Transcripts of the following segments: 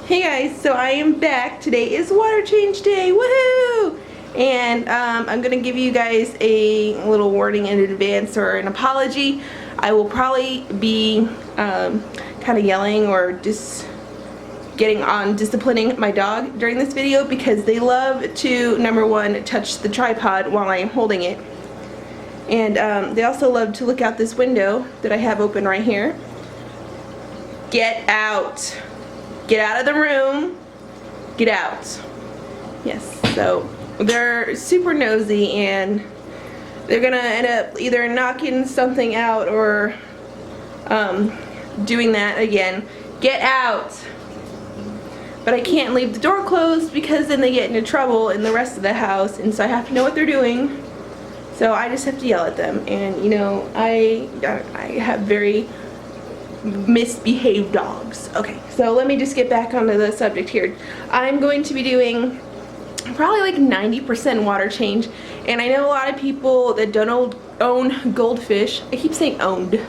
Hey guys, so I am back. Today is water change day, woohoo! And I'm gonna give you guys a little warning in advance or an apology. I will probably be kind of yelling or just getting on disciplining my dog during this video because they love to, number one, touch the tripod while I am holding it. And they also love to look out this window that I have open right here. Get out. Get out of the room. Get out. Yes, so they're super nosy and they're gonna end up either knocking something out or doing that again. Get out. But I can't leave the door closed because then they get into trouble in the rest of the house, and so I have to know what they're doing. So I just have to yell at them, and you know, I have very misbehaved dogs. Okay, so let me just get back onto the subject here. I'm going to be doing probably like 90% water change, and I know a lot of people that don't own goldfish, I keep saying owned,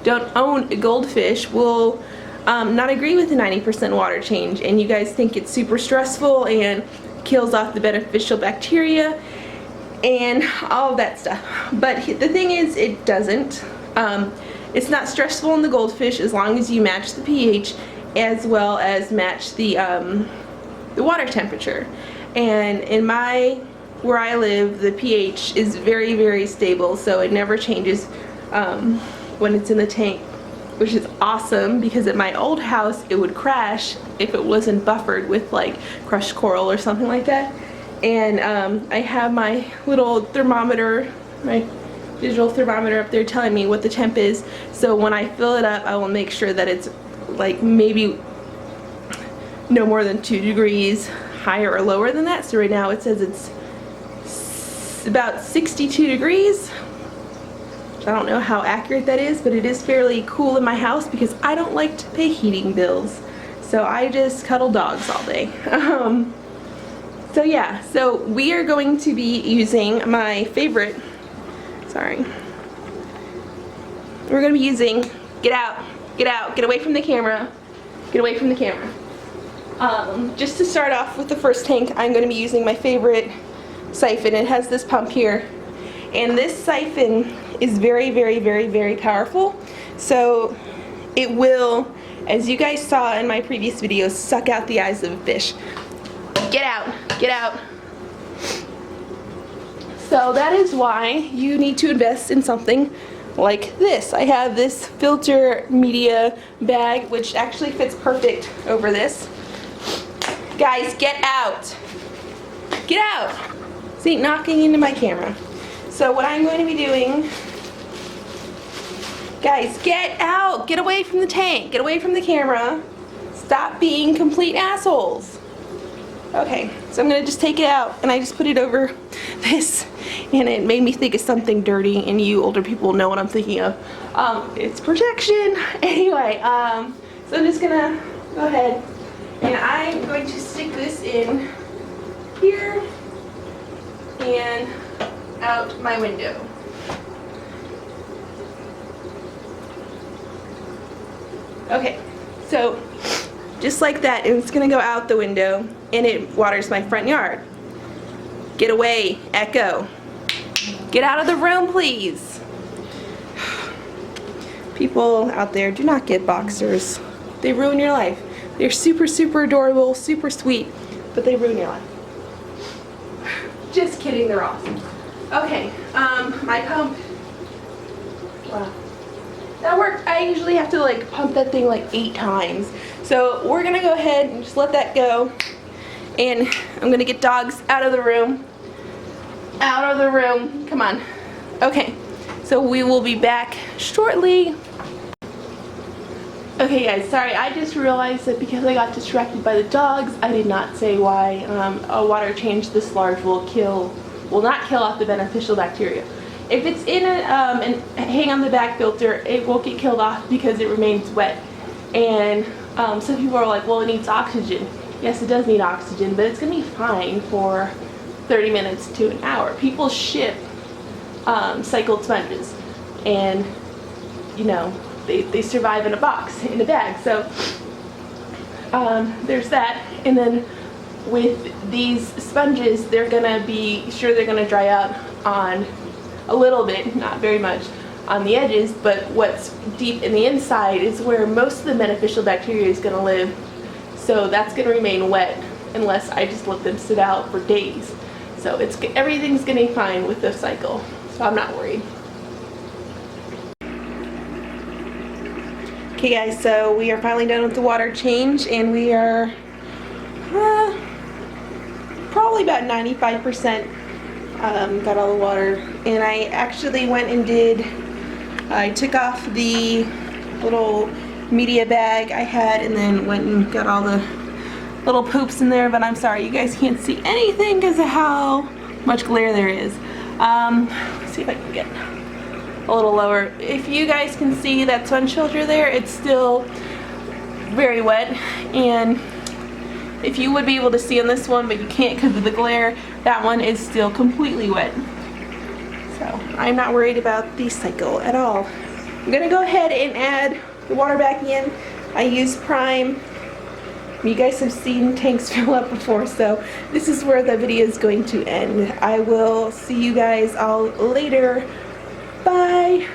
don't own goldfish will not agree with the 90% water change, and you guys think it's super stressful and kills off the beneficial bacteria and all of that stuff. But the thing is, it doesn't. It's not stressful in the goldfish as long as you match the pH as well as match the water temperature. And in where I live, the pH is very, very stable, so it never changes when it's in the tank, which is awesome because at my old house it would crash if it wasn't buffered with like crushed coral or something like that. And I have my little thermometer, my digital thermometer up there telling me what the temp is, so when I fill it up I will make sure that it's like maybe no more than 2 degrees higher or lower than that. So right now it says it's about 62 degrees. I don't know how accurate that is, but it is fairly cool in my house because I don't like to pay heating bills, so I just cuddle dogs all day. So yeah, so we are going to be using my favorite, sorry, we're going to be using, get out, get away from the camera, get away from the camera. Just to start off with the first tank, I'm going to be using my favorite siphon. It has this pump here, and this siphon is very, very, very, very powerful. So it will, as you guys saw in my previous videos, suck out the eyes of a fish. Get out, get out. So that is why you need to invest in something like this. I have this filter media bag which actually fits perfect over this. Guys, get out. Get out. See, knocking into my camera. So what I'm going to be doing, guys, get out. Get away from the tank. Get away from the camera. Stop being complete assholes. Okay, so I'm going to just take it out, and I just put it over this, and it made me think of something dirty, and you older people know what I'm thinking of. It's protection. Anyway, so I'm just going to go ahead, and I'm going to stick this in here and out my window. Okay, so just like that, and it's gonna go out the window, and it waters my front yard. Get away, Echo. Get out of the room, please. People out there, do not get boxers. They ruin your life. They're super, super adorable, super sweet, but they ruin your life. Just kidding, they're awesome. Okay, my pump. Wow. That worked. I usually have to like pump that thing like 8 times. So we're gonna go ahead and just let that go. And I'm gonna get dogs out of the room. Out of the room. Come on. Okay, so we will be back shortly. Okay guys, sorry, I just realized that because I got distracted by the dogs, I did not say why a water change this large will not kill off the beneficial bacteria. If it's in and hang on the back filter, it won't get killed off because it remains wet. And some people are like, well, it needs oxygen. Yes, it does need oxygen, but it's going to be fine for 30 minutes to an hour. People ship cycled sponges, and you know, they survive in a box, in a bag. So There's that, and then with these sponges, they're gonna dry out on a little bit, not very much, on the edges, but what's deep in the inside is where most of the beneficial bacteria is gonna live. So that's gonna remain wet unless I just let them sit out for days. So everything's gonna be fine with this cycle, so I'm not worried. Okay guys, so we are finally done with the water change, and we are probably about 95% got all the water. And I actually went and I took off the little media bag I had and then went and got all the little poops in there, but I'm sorry you guys can't see anything because of how much glare there is. Let's see if I can get a little lower. If you guys can see that sponge filter there, it's still very wet, and if you would be able to see on this one but you can't because of the glare, that one is still completely wet. So I'm not worried about the cycle at all. I'm gonna go ahead and add the water back in. I use Prime. You guys have seen tanks fill up before, so this is where the video is going to end. I will see you guys all later. Bye.